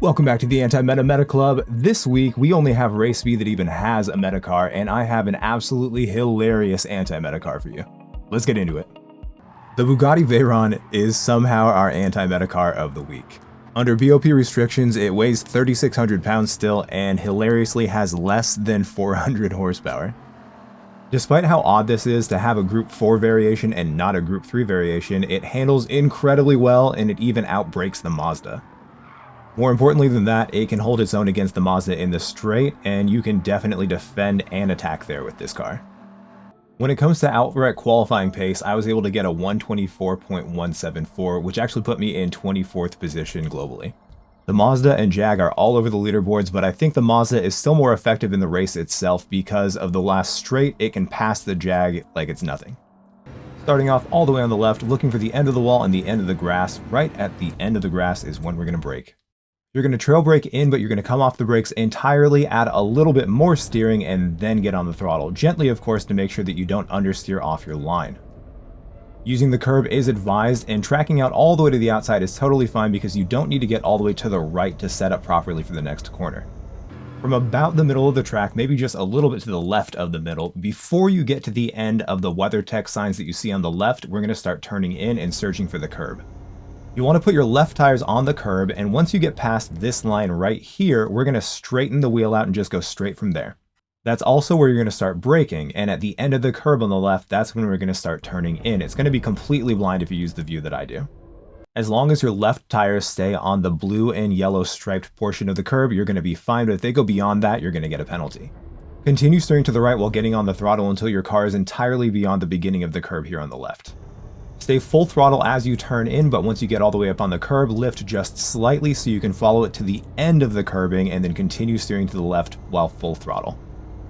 Welcome back to the Anti-Meta Meta Club. This week, we only have race speed that even has a meta car, and I have an absolutely hilarious anti-meta car for you. Let's get into it. The Bugatti Veyron is somehow our anti-meta car of the week. Under BOP restrictions, it weighs 3,600 pounds still, and hilariously has less than 400 horsepower. Despite how odd this is to have a Group 4 variation and not a Group 3 variation, it handles incredibly well, and it even outbrakes the Mazda. More importantly than that, it can hold its own against the Mazda in the straight, and you can definitely defend and attack there with this car. When it comes to outright qualifying pace, I was able to get a 124.174, which actually put me in 24th position globally. The Mazda and Jag are all over the leaderboards, but I think the Mazda is still more effective in the race itself because of the last straight, it can pass the Jag like it's nothing. Starting off all the way on the left, looking for the end of the wall and the end of the grass. Right at the end of the grass is when we're going to brake. You're going to trail brake in, but you're going to come off the brakes entirely, add a little bit more steering, and then get on the throttle. Gently, of course, to make sure that you don't understeer off your line. Using the curb is advised, and tracking out all the way to the outside is totally fine because you don't need to get all the way to the right to set up properly for the next corner. From about the middle of the track, maybe just a little bit to the left of the middle, before you get to the end of the WeatherTech signs that you see on the left, we're going to start turning in and searching for the curb. You want to put your left tires on the curb, and once you get past this line right here, we're going to straighten the wheel out and just go straight from there. That's also where you're going to start braking, and at the end of the curb on the left, that's when we're going to start turning in. It's going to be completely blind if you use the view that I do. As long as your left tires stay on the blue and yellow striped portion of the curb, you're going to be fine, but if they go beyond that, you're going to get a penalty. Continue steering to the right while getting on the throttle until your car is entirely beyond the beginning of the curb here on the left. Stay full throttle as you turn in, but once you get all the way up on the curb, lift just slightly so you can follow it to the end of the curbing and then continue steering to the left while full throttle.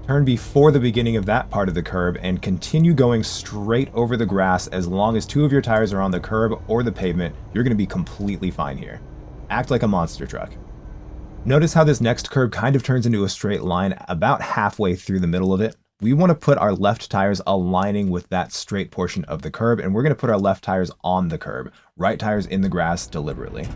Turn before the beginning of that part of the curb and continue going straight over the grass. As long as two of your tires are on the curb or the pavement, you're going to be completely fine here. Act like a monster truck. Notice how this next curb kind of turns into a straight line about halfway through the middle of it. We want to put our left tires aligning with that straight portion of the curb, and we're going to put our left tires on the curb, right tires in the grass deliberately.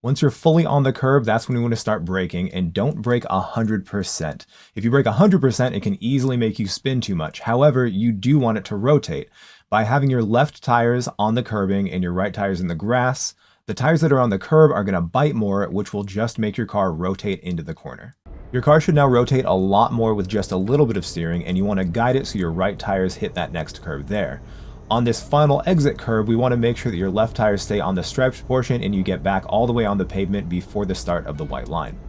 Once you're fully on the curb, that's when we want to start braking, and don't brake 100%. If you brake 100%, it can easily make you spin too much. However, you do want it to rotate. By having your left tires on the curbing and your right tires in the grass, the tires that are on the curb are going to bite more, which will just make your car rotate into the corner. Your car should now rotate a lot more with just a little bit of steering, and you want to guide it so your right tires hit that next curb there. On this final exit curb, we want to make sure that your left tires stay on the striped portion and you get back all the way on the pavement before the start of the white line.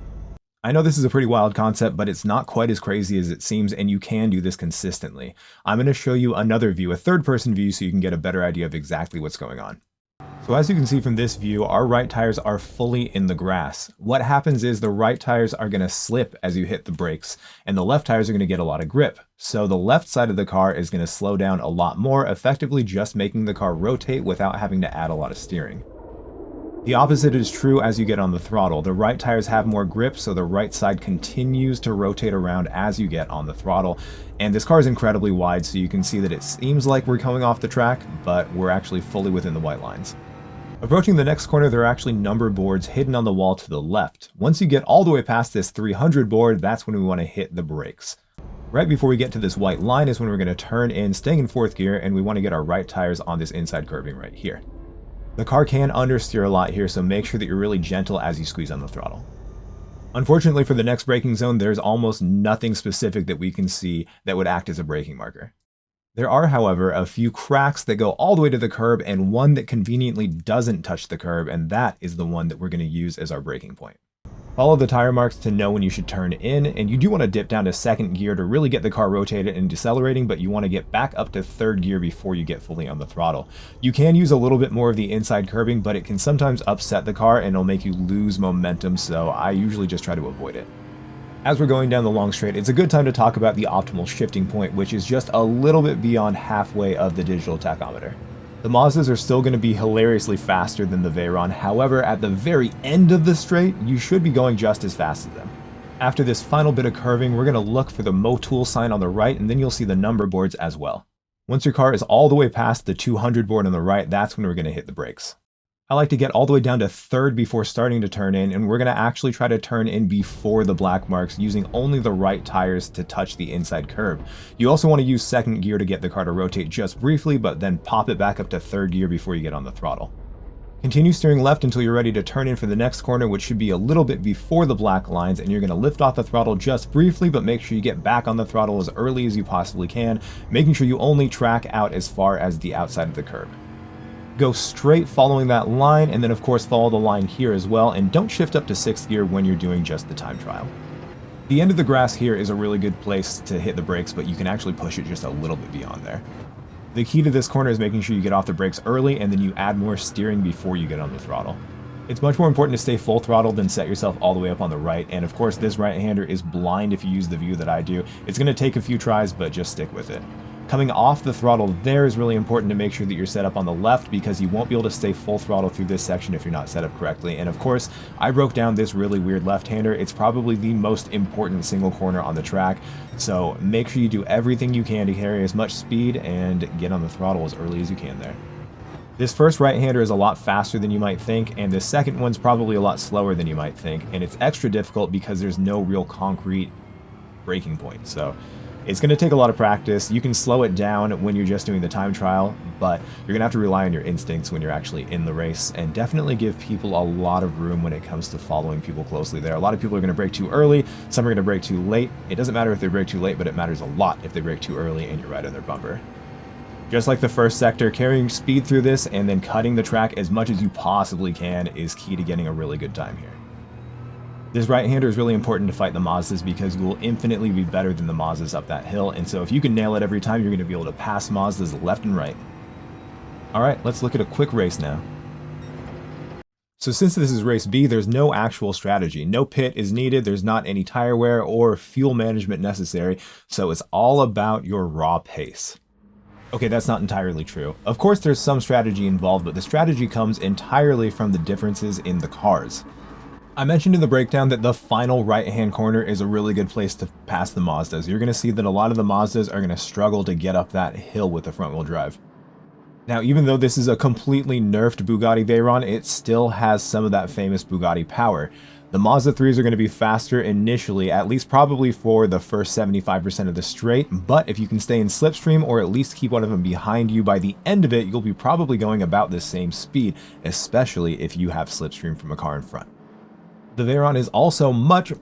I know this is a pretty wild concept, but it's not quite as crazy as it seems, and you can do this consistently. I'm going to show you another view, a third-person view, so you can get a better idea of exactly what's going on. So as you can see from this view, our right tires are fully in the grass. What happens is the right tires are going to slip as you hit the brakes, and the left tires are going to get a lot of grip. So the left side of the car is going to slow down a lot more, effectively just making the car rotate without having to add a lot of steering. The opposite is true as you get on the throttle. The right tires have more grip, so the right side continues to rotate around as you get on the throttle. And this car is incredibly wide, so you can see that it seems like we're coming off the track, but we're actually fully within the white lines. Approaching the next corner, there are actually number boards hidden on the wall to the left. Once you get all the way past this 300 board, that's when we want to hit the brakes. Right before we get to this white line is when we're going to turn in, staying in fourth gear, and we want to get our right tires on this inside curbing right here. The car can understeer a lot here, so make sure that you're really gentle as you squeeze on the throttle. Unfortunately for the next braking zone, there's almost nothing specific that we can see that would act as a braking marker. There are, however, a few cracks that go all the way to the curb and one that conveniently doesn't touch the curb, and that is the one that we're going to use as our braking point. Follow the tire marks to know when you should turn in, and you do want to dip down to second gear to really get the car rotated and decelerating, but you want to get back up to third gear before you get fully on the throttle. You can use a little bit more of the inside curbing, but it can sometimes upset the car and it'll make you lose momentum, so I usually just try to avoid it. As we're going down the long straight, it's a good time to talk about the optimal shifting point, which is just a little bit beyond halfway of the digital tachometer. The Mazdas are still going to be hilariously faster than the Veyron, however, at the very end of the straight, you should be going just as fast as them. After this final bit of curving, we're going to look for the Motul sign on the right, and then you'll see the number boards as well. Once your car is all the way past the 200 board on the right, that's when we're going to hit the brakes. I like to get all the way down to third before starting to turn in, and we're going to actually try to turn in before the black marks using only the right tires to touch the inside curb. You also want to use second gear to get the car to rotate just briefly, but then pop it back up to third gear before you get on the throttle. Continue steering left until you're ready to turn in for the next corner, which should be a little bit before the black lines, and you're going to lift off the throttle just briefly, but make sure you get back on the throttle as early as you possibly can, making sure you only track out as far as the outside of the curb. Go straight following that line, and then of course follow the line here as well, and don't shift up to 6th gear when you're doing just the time trial. The end of the grass here is a really good place to hit the brakes, but you can actually push it just a little bit beyond there. The key to this corner is making sure you get off the brakes early, and then you add more steering before you get on the throttle. It's much more important to stay full throttle than set yourself all the way up on the right, and of course this right-hander is blind if you use the view that I do. It's going to take a few tries, but just stick with it. Coming off the throttle there is really important to make sure that you're set up on the left, because you won't be able to stay full throttle through this section if you're not set up correctly. And of course, I broke down this really weird left-hander. It's probably the most important single corner on the track, so make sure you do everything you can to carry as much speed and get on the throttle as early as you can there. This first right-hander is a lot faster than you might think, and this second one's probably a lot slower than you might think, and it's extra difficult because there's no real concrete braking point. So it's going to take a lot of practice. You can slow it down when you're just doing the time trial, but you're going to have to rely on your instincts when you're actually in the race, and definitely give people a lot of room when it comes to following people closely there. A lot of people are going to brake too early, some are going to brake too late. It doesn't matter if they brake too late, but it matters a lot if they brake too early and you're right on their bumper. Just like the first sector, carrying speed through this and then cutting the track as much as you possibly can is key to getting a really good time here. This right-hander is really important to fight the Mazdas because you will infinitely be better than the Mazdas up that hill, and so if you can nail it every time, you're going to be able to pass Mazdas left and right. Alright, let's look at a quick race now. So since this is race B, there's no actual strategy. No pit is needed, there's not any tire wear or fuel management necessary, so it's all about your raw pace. Okay, that's not entirely true. Of course there's some strategy involved, but the strategy comes entirely from the differences in the cars. I mentioned in the breakdown that the final right-hand corner is a really good place to pass the Mazdas. You're going to see that a lot of the Mazdas are going to struggle to get up that hill with the front-wheel drive. Now, even though this is a completely nerfed Bugatti Veyron, it still has some of that famous Bugatti power. The Mazda 3s are going to be faster initially, at least probably for the first 75% of the straight, but if you can stay in slipstream or at least keep one of them behind you, by the end of it, you'll be probably going about the same speed, especially if you have slipstream from a car in front. The Veyron is also much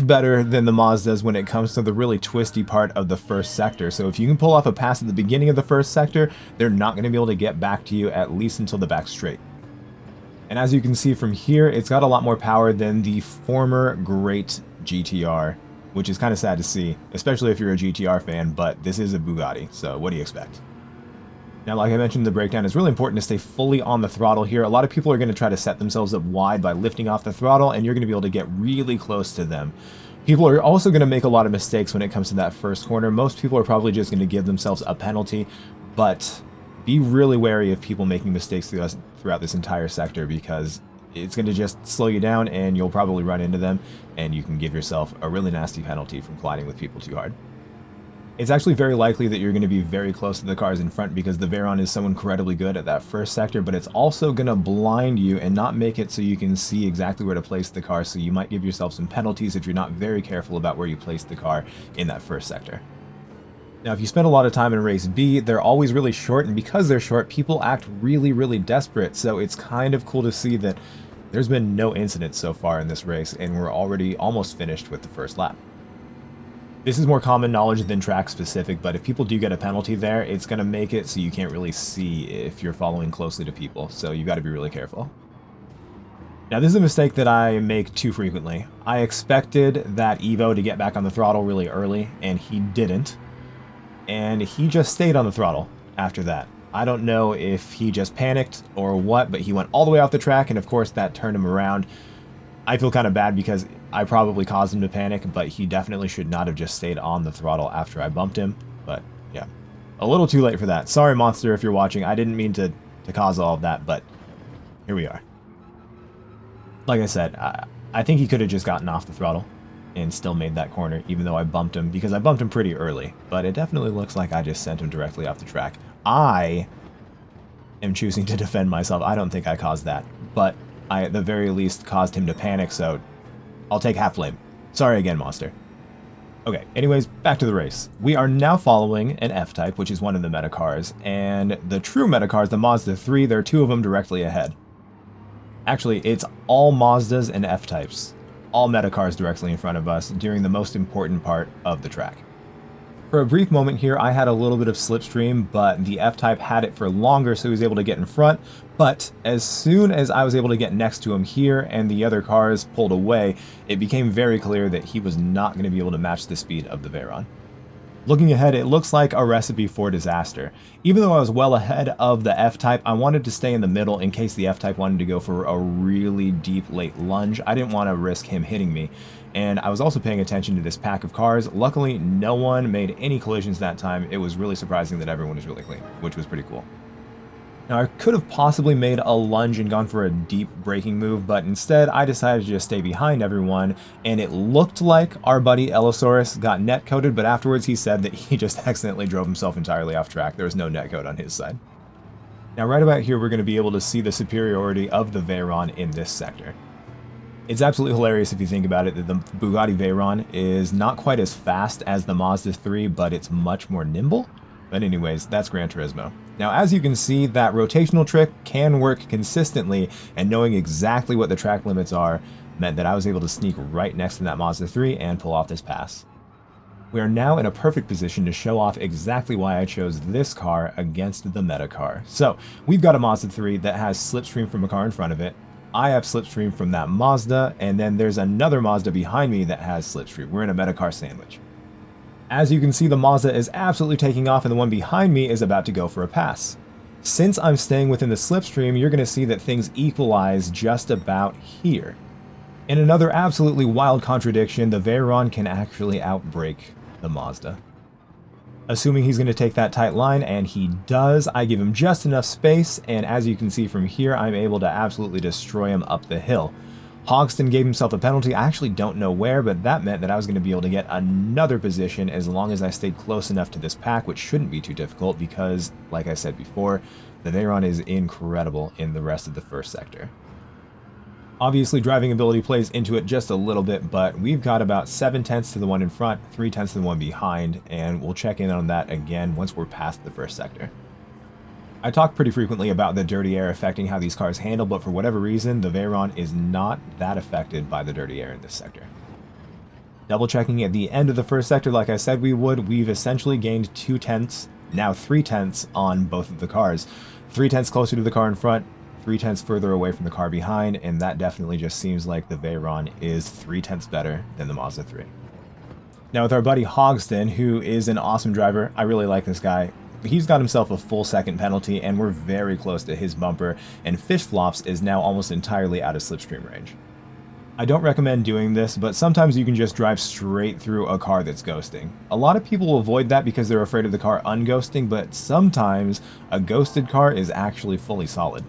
better than the Mazdas when it comes to the really twisty part of the first sector. So if you can pull off a pass at the beginning of the first sector, they're not going to be able to get back to you at least until the back straight. And as you can see from here, it's got a lot more power than the former great GTR, which is kind of sad to see, especially if you're a GTR fan, but this is a Bugatti, so what do you expect? Now, like I mentioned in the breakdown, it's really important to stay fully on the throttle here. A lot of people are going to try to set themselves up wide by lifting off the throttle, and you're going to be able to get really close to them. People are also going to make a lot of mistakes when it comes to that first corner. Most people are probably just going to give themselves a penalty, but be really wary of people making mistakes throughout this entire sector, because it's going to just slow you down and you'll probably run into them, and you can give yourself a really nasty penalty from colliding with people too hard. It's actually very likely that you're going to be very close to the cars in front because the Veyron is so incredibly good at that first sector, but it's also going to blind you and not make it so you can see exactly where to place the car, so you might give yourself some penalties if you're not very careful about where you place the car in that first sector. Now, if you spend a lot of time in race B, they're always really short, and because they're short, people act really desperate, so it's kind of cool to see that there's been no incidents so far in this race, and we're already almost finished with the first lap. This is more common knowledge than track specific, but if people do get a penalty there, it's going to make it so you can't really see if you're following closely to people, so you've got to be really careful. Now, this is a mistake that I make too frequently. I expected that Evo to get back on the throttle really early, and he didn't. And he just stayed on the throttle after that. I don't know if he just panicked or what, but he went all the way off the track, and of course that turned him around. I feel kind of bad because I probably caused him to panic, but he definitely should not have just stayed on the throttle after I bumped him. But yeah, a little too late for that. Sorry, Monster, if you're watching. I didn't mean to cause all of that, but here we are. Like I said, I think he could have just gotten off the throttle and still made that corner, even though I bumped him, because I bumped him pretty early. But it definitely looks like I just sent him directly off the track. I am choosing to defend myself. I don't think I caused that. but I at the very least caused him to panic, so I'll take half blame. Sorry again, Monster. Okay, anyways, back to the race. We are now following an F-Type, which is one of the meta cars, and the true meta cars, the Mazda 3, there are two of them directly ahead. Actually, it's all Mazdas and F-Types, all meta cars directly in front of us during the most important part of the track. For a brief moment here, I had a little bit of slipstream, but the F-Type had it for longer, so he was able to get in front. But as soon as I was able to get next to him here and the other cars pulled away, it became very clear that he was not going to be able to match the speed of the Veyron. Looking ahead, it looks like a recipe for disaster. Even though I was well ahead of the F-Type, I wanted to stay in the middle in case the F-Type wanted to go for a really deep late lunge. I didn't want to risk him hitting me. And I was also paying attention to this pack of cars. Luckily, no one made any collisions that time. It was really surprising that everyone was really clean, which was pretty cool. Now, I could have possibly made a lunge and gone for a deep braking move, but instead I decided to just stay behind everyone, and it looked like our buddy Allosaurus got netcoded, but afterwards he said that he just accidentally drove himself entirely off track. There was no netcode on his side. Now, right about here, we're going to be able to see the superiority of the Veyron in this sector. It's absolutely hilarious if you think about it that the Bugatti Veyron is not quite as fast as the Mazda 3, but it's much more nimble. But anyways, that's Gran Turismo. Now, as you can see, that rotational trick can work consistently, and knowing exactly what the track limits are meant that I was able to sneak right next to that Mazda 3 and pull off this pass. We are now in a perfect position to show off exactly why I chose this car against the meta car. So, we've got a Mazda 3 that has slipstream from a car in front of it. I have slipstream from that Mazda, and then there's another Mazda behind me that has slipstream. We're in a meta car sandwich. As you can see, the Mazda is absolutely taking off and the one behind me is about to go for a pass. Since I'm staying within the slipstream, you're going to see that things equalize just about here. In another absolutely wild contradiction, the Veyron can actually outbrake the Mazda. Assuming he's going to take that tight line, and he does, I give him just enough space, and as you can see from here, I'm able to absolutely destroy him up the hill. Hogston gave himself a penalty. I actually don't know where, but that meant that I was going to be able to get another position as long as I stayed close enough to this pack, which shouldn't be too difficult because, like I said before, the Veyron is incredible in the rest of the first sector. Obviously, driving ability plays into it just a little bit, but we've got about 7/10 to the one in front, 3/10 to the one behind, and we'll check in on that again once we're past the first sector. I talk pretty frequently about the dirty air affecting how these cars handle, but for whatever reason, the Veyron is not that affected by the dirty air in this sector. Double checking at the end of the first sector, like I said we would, we've essentially gained 2/10, now 3/10 on both of the cars. 3/10 closer to the car in front, 3/10 further away from the car behind, and that definitely just seems like the Veyron is 3/10 better than the Mazda 3. Now with our buddy Hogston, who is an awesome driver, I really like this guy. He's got himself a full second penalty, and we're very close to his bumper, and Fish Flops is now almost entirely out of slipstream range. I don't recommend doing this, but sometimes you can just drive straight through a car that's ghosting. A lot of people will avoid that because they're afraid of the car unghosting, but sometimes a ghosted car is actually fully solid.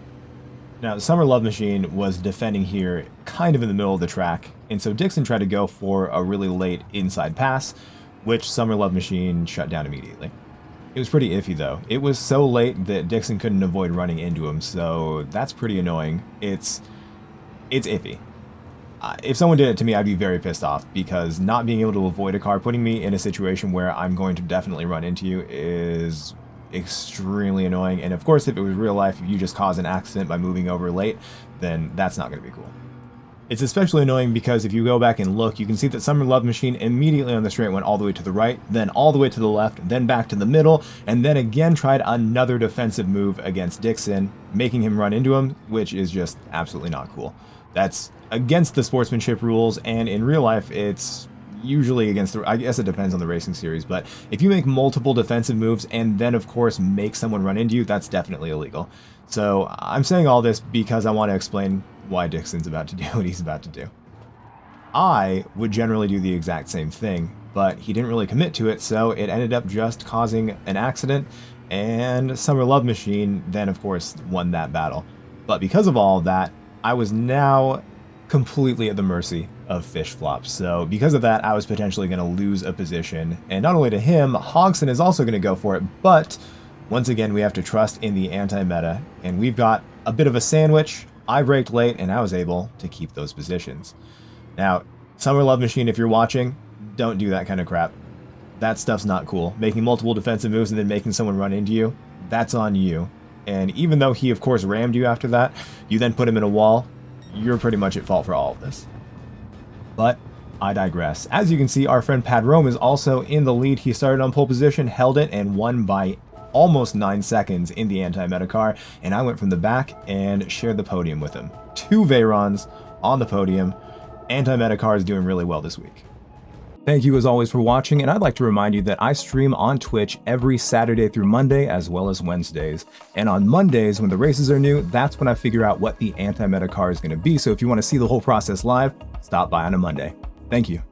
Now, Summer Love Machine was defending here kind of in the middle of the track, and so Dixon tried to go for a really late inside pass, which Summer Love Machine shut down immediately. It was pretty iffy though. It was so late that Dixon couldn't avoid running into him, so that's pretty annoying. It's iffy. If someone did it to me, I'd be very pissed off, because not being able to avoid a car, putting me in a situation where I'm going to definitely run into you, is extremely annoying. And of course, if it was real life, if you just cause an accident by moving over late, then that's not going to be cool. It's especially annoying because if you go back and look, you can see that Summer Love Machine immediately on the straight went all the way to the right, then all the way to the left, then back to the middle, and then again tried another defensive move against Dixon, making him run into him, which is just absolutely not cool. That's against the sportsmanship rules, and in real life, it's usually against the, I guess it depends on the racing series, but if you make multiple defensive moves and then of course make someone run into you, that's definitely illegal. So I'm saying all this because I want to explain why Dixon's about to do what he's about to do. I would generally do the exact same thing, but he didn't really commit to it, so it ended up just causing an accident, and Summer Love Machine then of course won that battle. But because of all of that, I was now completely at the mercy of Fish Flops. So because of that, I was potentially going to lose a position, and not only to him, Hogston is also going to go for it, but once again we have to trust in the anti-meta, and we've got a bit of a sandwich. I braked late and I was able to keep those positions. Now, Summer Love Machine, if you're watching, don't do that kind of crap. That stuff's not cool. Making multiple defensive moves and then making someone run into you, that's on you. And even though he, of course, rammed you after that, you then put him in a wall, you're pretty much at fault for all of this. But I digress. As you can see, our friend Padrome is also in the lead. He started on pole position, held it, and won by almost 9 seconds in the anti-meta car. And I went from the back and shared the podium with him. 2 Veyrons on the podium. Anti-meta car is doing really well this week. Thank you as always for watching, and I'd like to remind you that I stream on Twitch every Saturday through Monday as well as Wednesdays. And on Mondays, when the races are new, that's when I figure out what the anti-meta car is going to be. So if you want to see the whole process live, stop by on a Monday. Thank you.